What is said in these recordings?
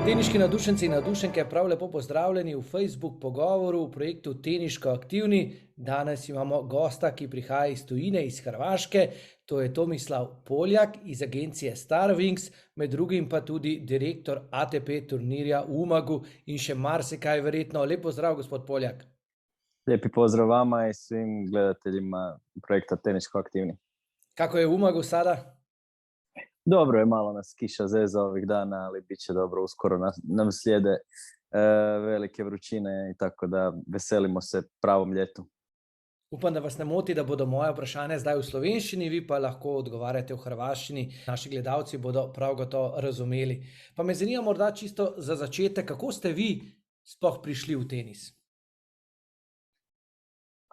Teniški navdušenci in navdušenke, prav lepo pozdravljeni v Facebook pogovoru v projektu Teniško aktivni. Danes imamo gosta, ki prihaja iz tujine, iz Hrvaške. To je Tomislav Poljak iz agencije Starwings, med drugim pa tudi direktor ATP turnirja v Umagu in še marsikaj verjetno. Lep pozdrav, gospod Poljak. Lijepi pozdrav vama i svim gledateljima projekta Teniško aktivni. Kako je u Umagu sada? Dobro je, malo nas kiša zeza ovih dana, ali bit će dobro, uskoro nam slijede velike vrućine i tako da veselimo se pravom ljetu. Upam, da vas ne moti, da bodo moje vprašanja zdaj v slovenščini, vi pa lahko odgovarjate v hrvaščini. Naši gledalci bodo prav gotovo razumeli. Pa me zanima morda čisto za začetek, kako ste vi sploh prišli v tenis?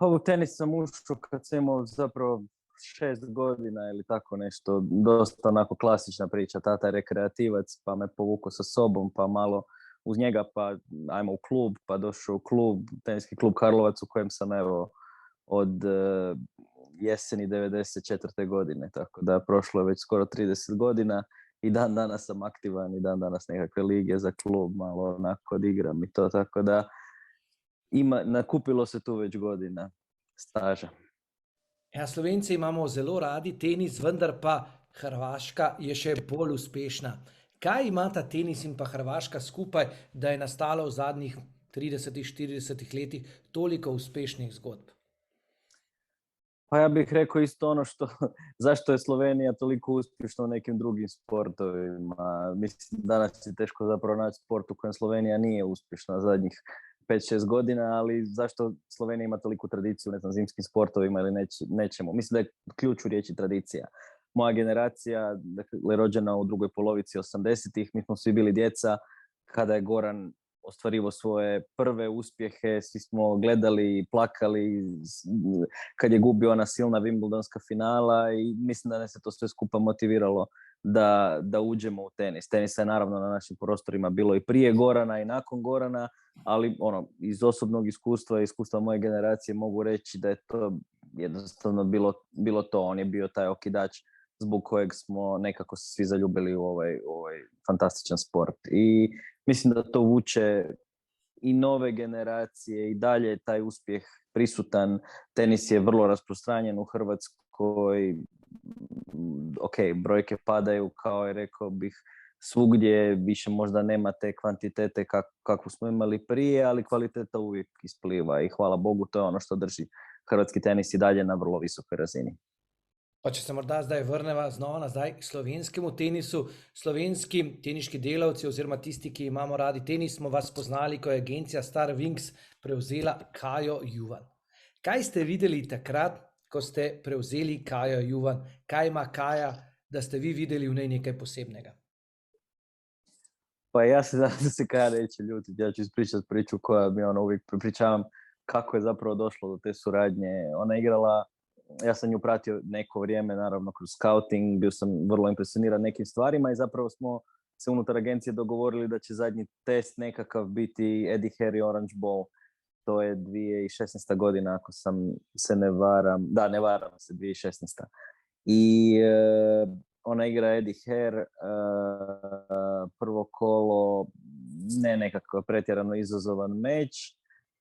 Pa u tenis sam ušao kad sam imao zapravo 6 godina ili tako nešto, dosta onako klasična priča, tata je rekreativac pa me povukao sa sobom pa malo uz njega pa ajmo u klub, pa došao u klub, teniski klub Karlovac u kojem sam evo od jeseni 94. godine, tako da prošlo je već skoro 30 godina i dan danas sam aktivan i dan danas nekakve lige za klub malo onako odigram i to, tako da nakupilo se tu već godina staža. Ja, Slovenci imamo zelo radi tenis, vendar pa Hrvaška je še bolj uspešna. Kaj imata tenis in pa Hrvaška skupaj, da je nastalo v zadnjih 30-40 letih toliko uspešnih zgodb? Pa ja bih rekao isto ono zašto je Slovenija toliko uspješna u nekim drugim sportovima. Mislim, danas je teško zapravo naći sport u kojem Slovenija nije uspješna zadnjih 5-6 godina, ali zašto Slovenija ima toliku tradiciju, ne znam, zimskim sportovima ili nečemu. Mislim da je ključ u riječi tradicija. Moja generacija, dakle, rođena u drugoj polovici 80-ih, mi smo svi bili djeca kada je Goran ostvarivo svoje prve uspjehe, svi smo gledali i plakali kad je gubio ona silna Wimbledonska finala i mislim da nas se to sve skupa motiviralo da uđemo u tenis. Tenisa je naravno na našim prostorima bilo i prije Gorana i nakon Gorana, ali iz osobnog iskustva i iskustva moje generacije mogu reći da je to jednostavno bilo to. On je bio taj okidač zbog kojeg smo nekako se svi zaljubili u ovaj fantastičan sport. I mislim da to vuče i nove generacije i dalje je taj uspjeh prisutan. Tenis je vrlo rasprostranjen u Hrvatskoj. Ok, brojke padaju, kao je rekao bih svugdje, više možda nema te kvantitete kakvu smo imali prije, ali kvaliteta uvijek ispliva i hvala Bogu, to je ono što drži hrvatski tenis i dalje na vrlo visokoj razini. Pa če se morda zdaj vrneva znova nazaj k slovenskemu tenisu, slovenski teniški delavci oziroma tisti, ki imamo radi tenis, smo vas poznali, ko je agencija Starwings prevzela Kajo Juvan. Kaj ste videli takrat, ko ste prevzeli Kajo Juvan? Kaj ima Kaja, da ste vi videli v njej nekaj posebnega? Pa ja se da se Kaja neće ljutiti, ja ću ispričati priču koja mi uvijek pričavam kako je zapravo došlo do te suradnje. Ona je igrala, ja sam nju pratio neko vrijeme, naravno kroz scouting, bio sam vrlo impresioniran nekim stvarima i zapravo smo se unutar agencije dogovorili da će zadnji test nekakav biti Eddie Harry Orange Ball. To je 2016. godina, ako se ne varam. Da, ne varam se, 2016. I ona igra Eddie Hare, prvo kolo, ne nekako pretjerano izazovan meč,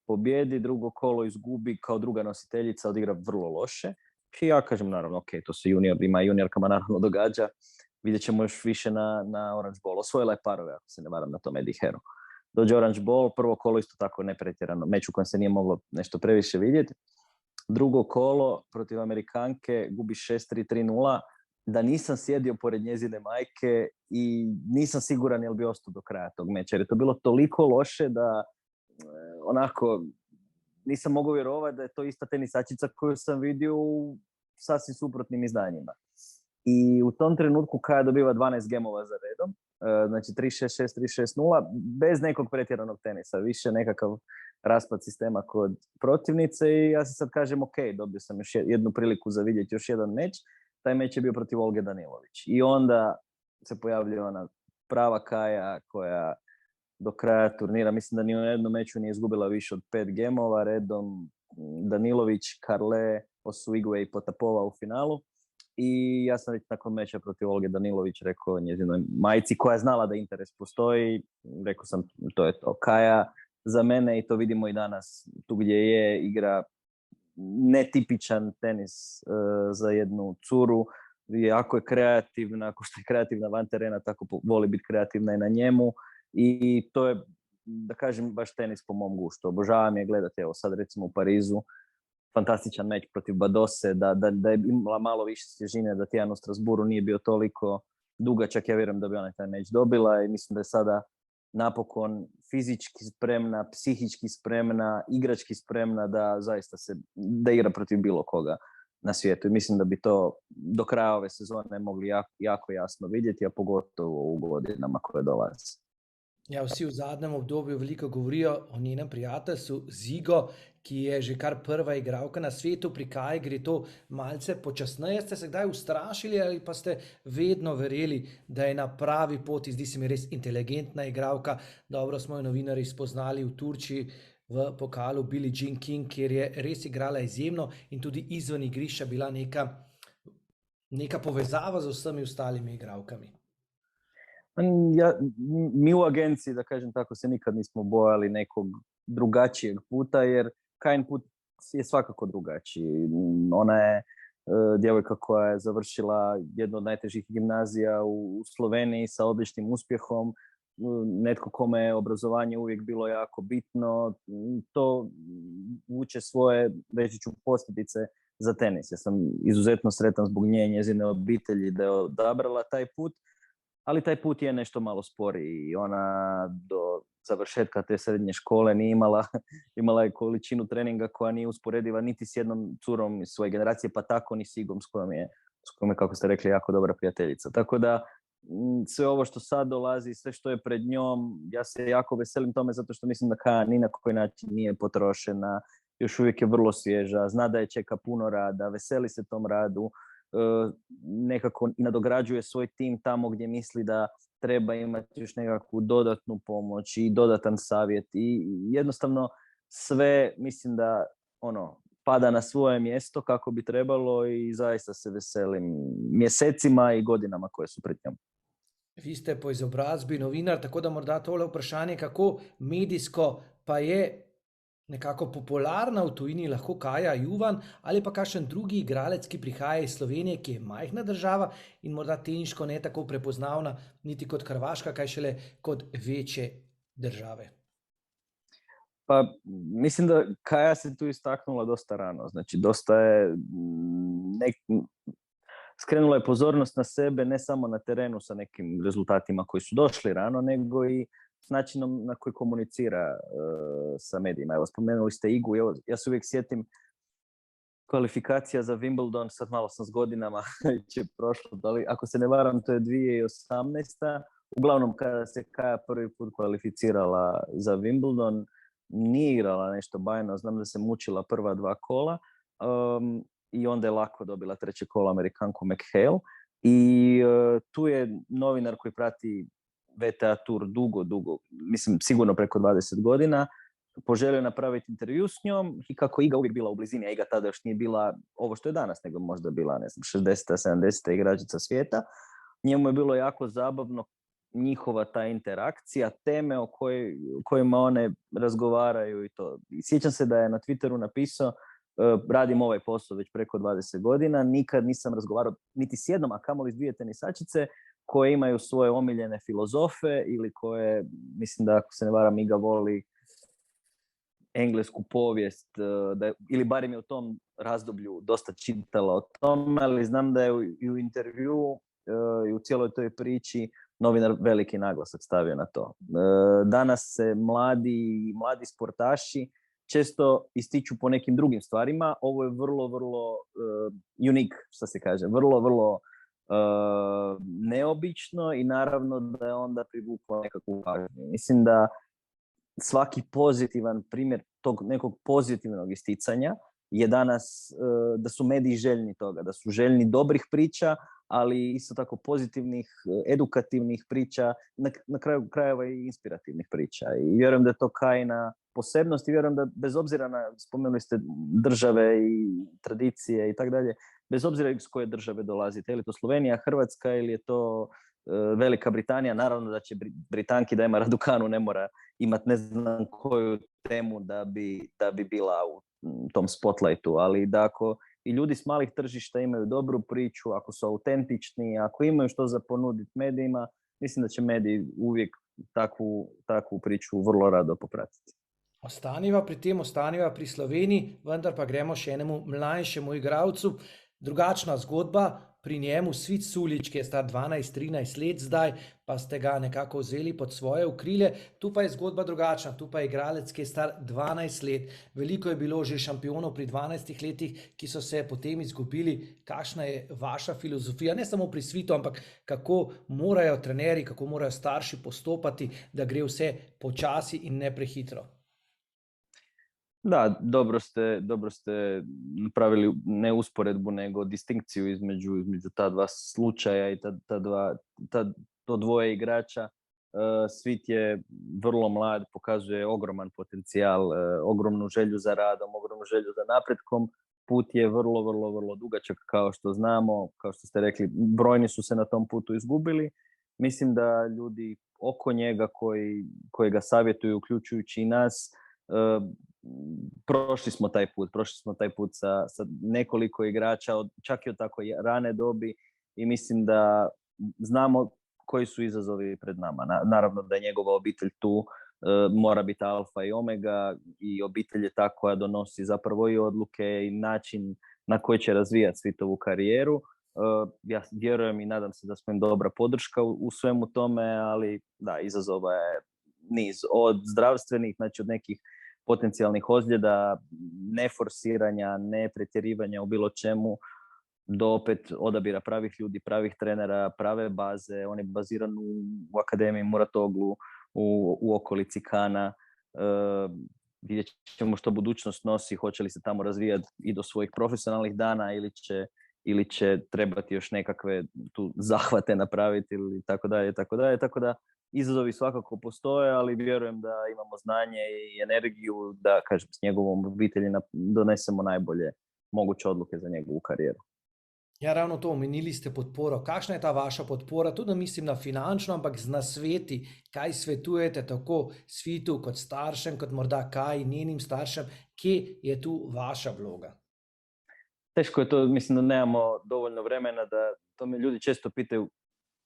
pobjedi, drugo kolo izgubi, kao druga nositeljica odigra vrlo loše. I ja kažem, naravno, ok, to se juniorkama naravno događa. Vidjet ćemo još više na Orange Ball. Osvojila je parove, ako se ne varam, na tom Eddie Hareu. Dođe Orange Ball, prvo kolo isto tako nepretjerano, meč u kojem se nije moglo nešto previše vidjeti. Drugo kolo protiv Amerikanke gubi 6-3, 3-0. Da nisam sjedio pored njezine majke i nisam siguran jel bi ostao do kraja tog meča. Jer je to bilo toliko loše da onako nisam mogao vjerovati da je to ista tenisačica koju sam vidio u sasvim suprotnim izdanjima. I u tom trenutku Kaja dobiva 12 gemova za redom, znači 3-6-6, 3-6-0, bez nekog pretjeranog tenisa, više nekakav raspad sistema kod protivnice i ja se sad kažem ok, dobio sam još jednu priliku za vidjeti još jedan meč, taj meč je bio protiv Olge Danilović. I onda se pojavljuje ona prava Kaja koja do kraja turnira, mislim da ni u jednom meču nije izgubila više od 5 gemova redom, Danilović, Karle, Osuigwe i Potapova u finalu. I ja sam već nakon meča protiv Olge Danilović rekao njezinoj majci koja je znala da interes postoji, rekao sam to je to Kaja za mene i to vidimo i danas tu gdje je, igra netipičan tenis za jednu curu, jako je kreativna, ako što je kreativna van terena, tako voli biti kreativna i na njemu i to je, da kažem, baš tenis po mom guštu. Obožavam je gledati, evo sad recimo u Parizu, fantastičan meč protiv Badose, da je imala malo više svježine, da tjedan u Strasburu nije bio toliko dugačak, ja vjerujem da bi ona taj meč dobila i mislim da je sada napokon fizički spremna, psihički spremna, igrački spremna da zaista da igra protiv bilo koga na svijetu. I mislim da bi to do kraja ove sezone mogli jako jasno vidjeti, a pogotovo u godinama koje dolaze. Ja, vsi v zadnjem obdobju veliko govorijo o njenem prijateljstvu Zigo, ki je že kar prva igralka na svetu. Pri Kaji gre to malce počasneje. Ste se kdaj ustrašili ali pa ste vedno verjeli, da je na pravi poti? Zdi se mi res inteligentna igralka. Dobro smo jo novinarji spoznali v Turčiji v pokalu Billie Jean King, kjer je res igrala izjemno in tudi izven igrišča bila neka povezava z vsemi ostalimi igralkami. Mi u agenciji, da kažem tako, se nikad nismo bojali nekog drugačijeg puta, jer Kajin put je svakako drugačiji. Ona je djevojka koja je završila jednu od najtežih gimnazija u Sloveniji sa odličnim uspjehom, netko kome je obrazovanje uvijek bilo jako bitno, to vuče svoje, reći ću, posljedice za tenis. Ja sam izuzetno sretan zbog nje i njezine obitelji da je odabrala taj put, ali taj put je nešto malo sporiji i ona do završetka te srednje škole nije imala je količinu treninga koja nije usporediva niti s jednom curom iz svoje generacije, pa tako ni s Igom s kojom je, kako ste rekli, jako dobra prijateljica. Tako da sve ovo što sad dolazi, sve što je pred njom, ja se jako veselim tome zato što mislim da Kaja ni na koji način nije potrošena, još uvijek je vrlo svježa, zna da je čeka puno rada, veseli se tom radu, nekako i nadograđuje svoj tim tamo gdje misli da treba imati još nekakvu dodatnu pomoć i dodatan savjet i jednostavno sve mislim da pada na svoje mjesto kako bi trebalo i zaista se veselim mjesecima i godinama koje su pred njom. Vi ste po izobrazbi novinar, tako da morda tole vprašanje, kako medijsko pa je nekako popularna v tujini lahko Kaja Juvan ali pa kakšen drugi igralec, ki prihaja iz Slovenije, ki je majhna država in morda teniško ne tako prepoznavna niti kot Hrvaška, kaj šele kot večje države. Pa mislim da Kaja se tu istaknula dosta rano, znači dosta je skrenula je pozornost na sebe, ne samo na terenu sa nekim rezultatima koji su došli rano, nego i s načinom na koji komunicira sa medijima. Evo, spomenuli ste Igu, ja se uvijek sjetim kvalifikacija za Wimbledon, sad malo sam s godinama će prošlo, ali ako se ne varam, to je 2018. Uglavnom, kada se Kaja prvi put kvalificirala za Wimbledon, nije igrala nešto bajno, znam da se mučila prva 2 kola i onda je lako dobila 3. kolo Amerikanku McHale i tu je novinar koji prati WTA Tour dugo, mislim sigurno preko 20 godina, poželio napraviti intervju s njom i kako Iga uvijek bila u blizini, a Iga tada još nije bila ovo što je danas, nego možda bila, ne znam, 60. 70. igračica svijeta. Njemu je bilo jako zabavno njihova ta interakcija, teme o kojima one razgovaraju i to. I sjećam se da je na Twitteru napisao radim ovaj posao već preko 20 godina, nikad nisam razgovarao niti s jednom, a kamoli s 2 tenisačice koje imaju svoje omiljene filozofe ili koje, mislim da ako se ne varam, Iga voli englesku povijest, ili barem je u tom razdoblju dosta čitala o tome, ali znam da je i u intervju i u cijeloj toj priči novinar veliki naglasak stavio na to. Danas se mladi sportaši često ističu po nekim drugim stvarima. Ovo je vrlo unik, što se kaže, vrlo neobično i naravno da je onda privuklo nekakvu pažnju. Mislim da svaki pozitivan primjer tog nekog pozitivnog isticanja je danas da su mediji željni toga, da su željni dobrih priča, ali isto tako pozitivnih, edukativnih priča, na kraju krajeva i inspirativnih priča. I vjerujem da je to Kajina posebnost i vjerujem da bez obzira na, spomenuli ste države i tradicije i tako dalje, bez obzira iz koje države dolazite. Je li to Slovenija, Hrvatska ili je to Velika Britanija? Naravno da će Britanki da ima Raducanu ne mora imati ne znam koju temu da bi bila u tom spotlightu, ali da ako i ljudi s malih tržišta imaju dobru priču, ako su autentični, ako imaju što za ponuditi medijima, mislim da će mediji uvijek takvu priču vrlo rado popratiti. Ostaniva pri tem, ostaniva pri Sloveniji, vendar pa gremo še enemu mlajšemu igralcu. Drugačna zgodba, pri njemu Svit Sulić, ki je star 12-13 let zdaj, pa ste ga nekako vzeli pod svoje okrilje. Tu pa je zgodba drugačna, tu pa je igralec, ki je star 12 let. Veliko je bilo že šampionov pri 12 letih, ki so se potem izgubili. Kakšna je vaša filozofija, ne samo pri Svitu, ampak kako morajo trenerji, kako morajo starši postopati, da gre vse počasi in ne prehitro? Da, dobro ste napravili ne usporedbu, nego distinkciju između ta dva slučaja i to dvoje igrača. Svit je vrlo mlad, pokazuje ogroman potencijal, ogromnu želju za radom, ogromnu želju za napretkom. Put je vrlo, vrlo, vrlo dugačak, kao što znamo, kao što ste rekli, brojni su se na tom putu izgubili. Mislim da ljudi oko njega koji ga savjetuju, uključujući i nas, prošli smo taj put sa nekoliko igrača, čak i od tako rane dobi, i mislim da znamo koji su izazovi pred nama. Naravno da je njegova obitelj tu, mora biti alfa i omega, i obitelj je ta koja donosi zapravo i odluke i način na koji će razvijati Svitovu karijeru. Ja vjerujem i nadam se da smo im dobra podrška u svemu tome, ali da, izazova je niz, od zdravstvenih, znači od nekih potencijalnih ozljeda, neforsiranja, ne pretjerivanja u bilo čemu, do opet odabira pravih ljudi, pravih trenera, prave baze. On je baziran u Akademiji Muratoglu, u okolici Kana. Vidjet ćemo što budućnost nosi, hoće li se tamo razvijati i do svojih profesionalnih dana ili će trebati još nekakve tu zahvate napraviti ili tako dalje, tako dalje. Tako da izazovi svakako postoje, ali vjerujem da imamo znanje i energiju da, kažem, s njegovom obitelji donesemo najbolje moguće odluke za njegovu karijeru. Ja, ravno to, omenili ste podporo. Kakšna je ta vaša podpora? Tudi mislim na finančno, ampak z nasveti, kaj svetujete tako Svitu kot staršem, kot morda kaj njenim staršem, kje je tu vaša vloga? Teško je to, mislim da nemamo dovoljno vremena, da to me ljudi često pitaju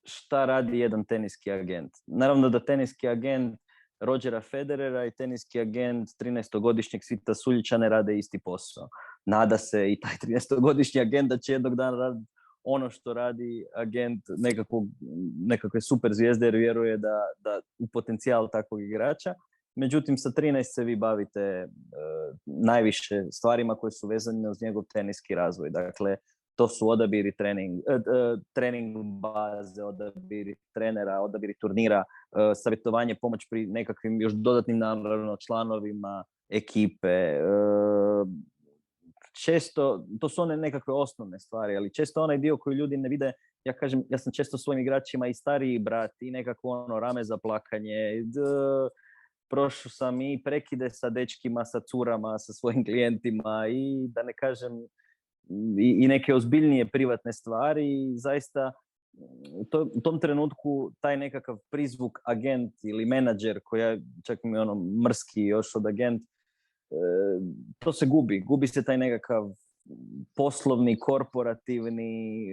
šta radi jedan teniski agent. Naravno da teniski agent Rodgera Federera i teniski agent 13-godišnjeg Svita Suljića ne rade isti posao. Nada se i taj 13-godišnji agent da će jednog dana raditi ono što radi agent nekakve super zvijezde, jer vjeruje da u potencijal takvog igrača. Međutim, sa 13 se vi bavite najviše stvarima koje su vezane uz njegov teniski razvoj. Dakle, to su odabiri trening baze, odabiri trenera, odabiri turnira, savjetovanje, pomoć pri nekakvim još dodatnim, naravno, članovima ekipe. Često, to su one nekakve osnovne stvari, ali često onaj dio koji ljudi ne vide. Ja kažem, ja sam često svojim igračima i stariji brat i nekako rame za plakanje. Prošao sam i prekide sa dečkima, sa curama, sa svojim klijentima i da ne kažem i neke ozbiljnije privatne stvari. I zaista u tom trenutku taj nekakav prizvuk agent ili menadžer, koja čak mi mrski još od agent, to se gubi se taj nekakav poslovni, korporativni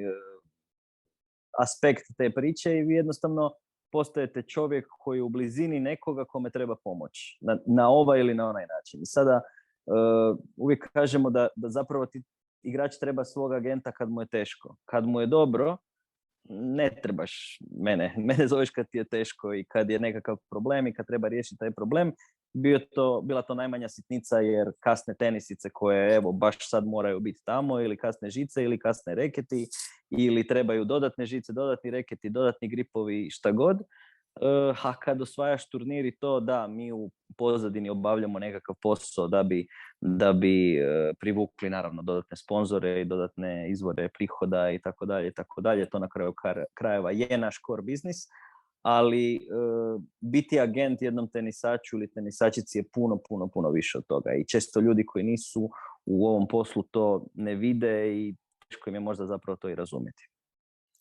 aspekt te priče i vi jednostavno postajete čovjek koji je u blizini nekoga kome treba pomoć na ovaj ili na onaj način. I sada uvijek kažemo da zapravo igrač treba svog agenta kad mu je teško. Kad mu je dobro, ne trebaš mene zoveš kad ti je teško i kad je nekakav problem i kad treba riješiti taj problem. Bila to najmanja sitnica, jer kasne tenisice koje evo baš sad moraju biti tamo, ili kasne žice ili kasne reketi, ili trebaju dodatne žice, dodatni reketi, dodatni gripovi, šta god. A kad osvajaš turnir i to, da, mi u pozadini obavljamo nekakav posao da bi privukli naravno dodatne sponzore i dodatne izvore prihoda i tako dalje. To na kraju krajeva je naš core biznis, ali biti agent jednom tenisaču ili tenisačici je puno više od toga. I često ljudi koji nisu u ovom poslu to ne vide i teško im je možda zapravo to i razumjeti.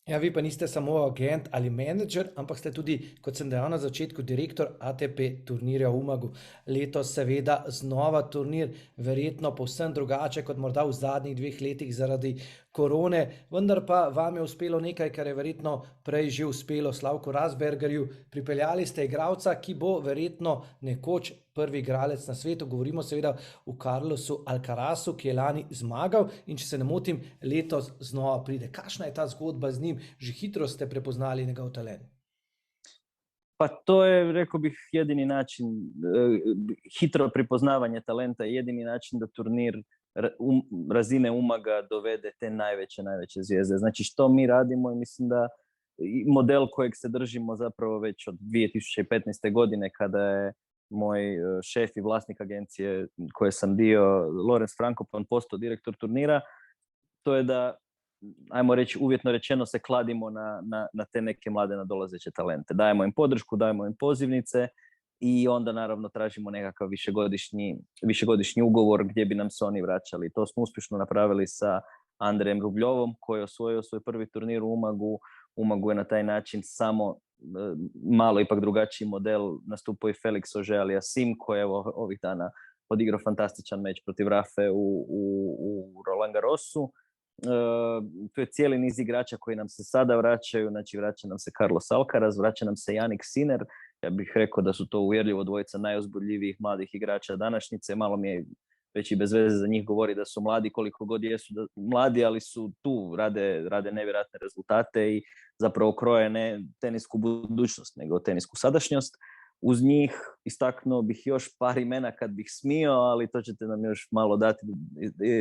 Ja, vi pa niste samo agent ali menedžer, ampak ste tudi, kot sem dejal na začetku, direktor ATP turnirja v Umagu. Letos seveda znova turnir, verjetno povsem drugače kot morda v zadnjih 2 letih zaradi korone, vendar pa vam je uspelo nekaj, kar je verjetno prej že uspelo Slavku Razbergerju. Pripeljali ste igralca, ki bo verjetno nekoč prvi igralec na svetu. Govorimo seveda o Carlosu Alcarazu, ki je lani zmagal in če se ne motim, letos znova pride. Kakšna je ta zgodba z njim? Že hitro ste prepoznali njegov talent. Pa to je, rekao bih, jedini način, hitro pripoznavanje talenta je jedini način da turnir razine Umaga dovede te najveće zvijezde. Znači što mi radimo i mislim da model kojeg se držimo zapravo već od 2015. godine kada je moj šef i vlasnik agencije koje sam dio, Lorenz Frankopan, postao direktor turnira, to je da, ajmo reći, uvjetno rečeno se kladimo na te neke mlade nadolazeće talente. Dajemo im podršku, dajemo im pozivnice i onda naravno tražimo nekakav višegodišnji ugovor gdje bi nam se oni vraćali. To smo uspješno napravili sa Andrejem Rubljovom koji je osvojio svoj prvi turnir u Umagu. Umagu je na taj način samo malo ipak drugačiji model nastupao i Felix Auger-Aliassime koji je ovih dana odigrao fantastičan meč protiv Rafe u Roland Garrosu. Tu je cijeli niz igrača koji nam se sada vraćaju, znači vraća nam se Carlos Alcaraz, vraća nam se Jannik Sinner. Ja bih rekao da su to uvjerljivo dvojica najuzbudljivijih mladih igrača današnjice. Malo mi je već i bez veze za njih govori da su mladi koliko god jesu mladi, ali su tu, rade nevjerojatne rezultate i zapravo kroje ne tenisku budućnost, nego tenisku sadašnjost. Uz njih istaknuo bih još par imena kad bih smio, ali to ćete nam još malo dati,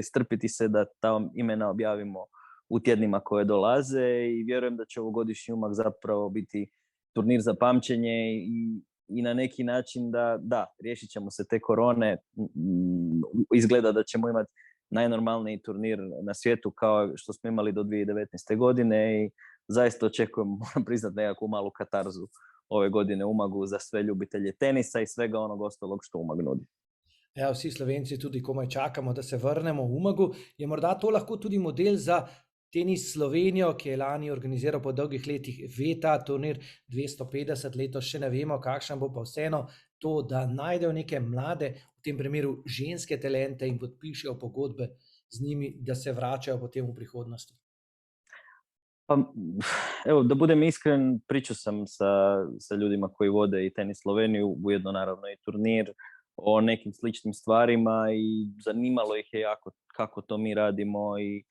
strpiti se da ta imena objavimo u tjednima koje dolaze i vjerujem da će ovogodišnji Umag zapravo biti turnir za pamćenje i na neki način da, riješit ćemo se te korone. Izgleda da ćemo imati najnormalniji turnir na svijetu kao što smo imali do 2019. godine i zaista očekujem, moram priznati, nekakvu malu katarzu ove godine Umagu za sve ljubitelje tenisa i svega onog ostalog što Umag nudi. Ja, vsi Slovenci tudi komaj čakamo, da se vrnemo v Umagu. Je morda to lahko tudi model za Tenis Slovenijo, ki je lani organiziral po dolgih letih VETA turnir 250, letos še ne vemo, kakšen bo, pa vseeno to, da najdejo neke mlade, v tem primeru ženske talente in podpišejo pogodbe z njimi, da se vračajo potem v prihodnosti. Pa, evo, da budem iskren, pričao sam sa ljudima koji vode i Tenis Sloveniju, ujedno naravno i turnir, o nekim sličnim stvarima i zanimalo ih je jako kako to mi radimo i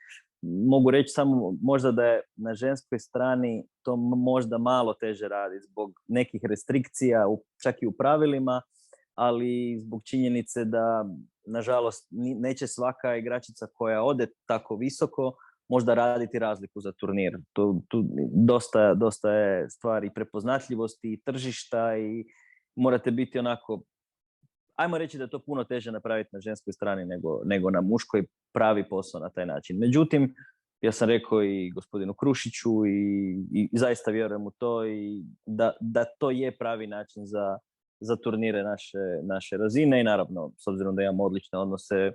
mogu reći samo možda da je na ženskoj strani to možda malo teže radi zbog nekih restrikcija, čak i u pravilima, ali zbog činjenice da, nažalost, neće svaka igračica koja ode tako visoko možda raditi razliku za turnir. Tu dosta je stvari prepoznatljivosti i tržišta i morate biti onako, ajmo reći da je to puno teže napraviti na ženskoj strani nego na muškoj, pravi posao na taj način. Međutim, ja sam rekao i gospodinu Krušiću i zaista vjerujem u to i da to je pravi način za turnire naše razine i naravno, s obzirom da imamo odlične odnose,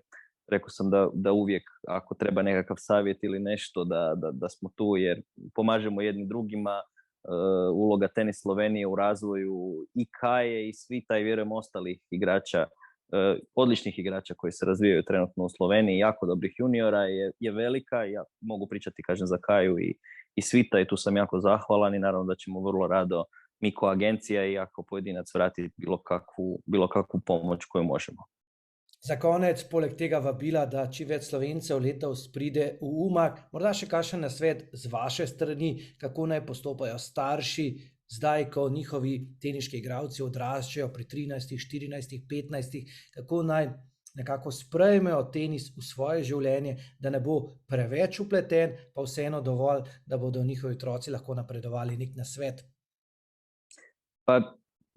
rekao sam da uvijek ako treba nekakav savjet ili nešto da smo tu jer pomažemo jednim drugima. Uloga Tenis Slovenije u razvoju i Kaje i Svita i vjerujem ostalih igrača, odličnih igrača koji se razvijaju trenutno u Sloveniji, jako dobrih juniora je velika. Ja mogu pričati, kažem, za Kaju i Svita i tu sam jako zahvalan i naravno da ćemo vrlo rado mi ko agencija i ako pojedinac vratiti bilo kakvu pomoć koju možemo. Za konec, poleg tega vabila, da čim več Slovencev letos pride v Umag, morda še kakšen nasvet z vaše strani, kako naj postopajo starši, zdaj, ko njihovi teniški igralci odraščajo pri 13, 14, 15, kako naj nekako sprejmejo tenis v svoje življenje, da ne bo preveč upleten, pa vseeno dovolj, da bodo njihovi otroci lahko napredovali. Nek nasvet. Pa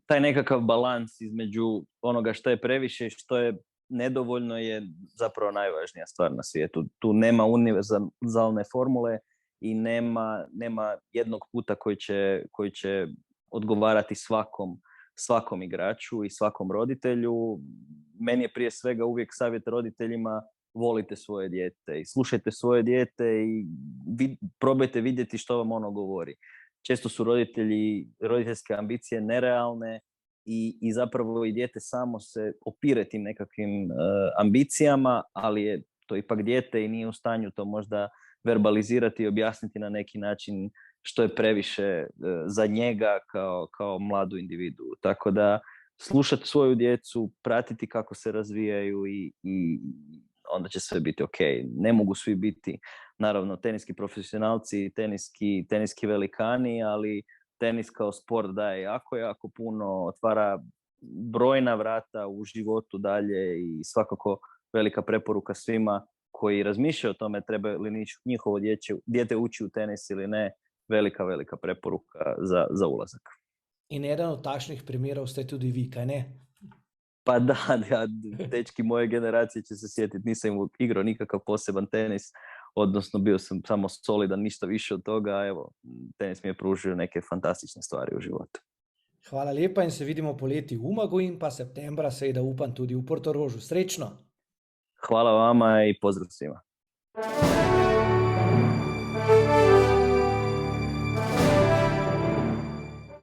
taj nekakav balans između onoga što je previše i što je nedovoljno je zapravo najvažnija stvar na svijetu. Tu nema univerzalne formule i nema jednog puta koji će odgovarati svakom igraču i svakom roditelju. Meni je prije svega uvijek savjet roditeljima volite svoje dijete i slušajte svoje dijete i probajte vidjeti što vam ono govori. Često su roditeljske ambicije nerealne i zapravo i dijete samo se opire tim nekakvim ambicijama, ali je to ipak dijete i nije u stanju to možda verbalizirati i objasniti na neki način što je previše za njega kao mladu individu. Tako da slušati svoju djecu, pratiti kako se razvijaju i onda će sve biti ok. Ne mogu svi biti, naravno, teniski profesionalci, teniski velikani, ali tenis kao sport daje jako puno, otvara brojna vrata u životu dalje i svakako velika preporuka svima koji razmišljaju o tome treba li njihovo dijete ući u tenis ili ne, velika preporuka za ulazak. In eden od takšnih primerov ste tudi vi, kaj ne? Pa da, dečki moje generacije će se sjetiti, nisam igrao nikakav poseban tenis, odnosno bio sam samo solidan, ništa više od toga, a evo, tenis mi je pružio neke fantastične stvari u životu. Hvala lepa in se vidimo poleti v Umagu in pa septembra seveda upam tudi v Portorožu. Srečno! Hvala vama i pozdrav svima.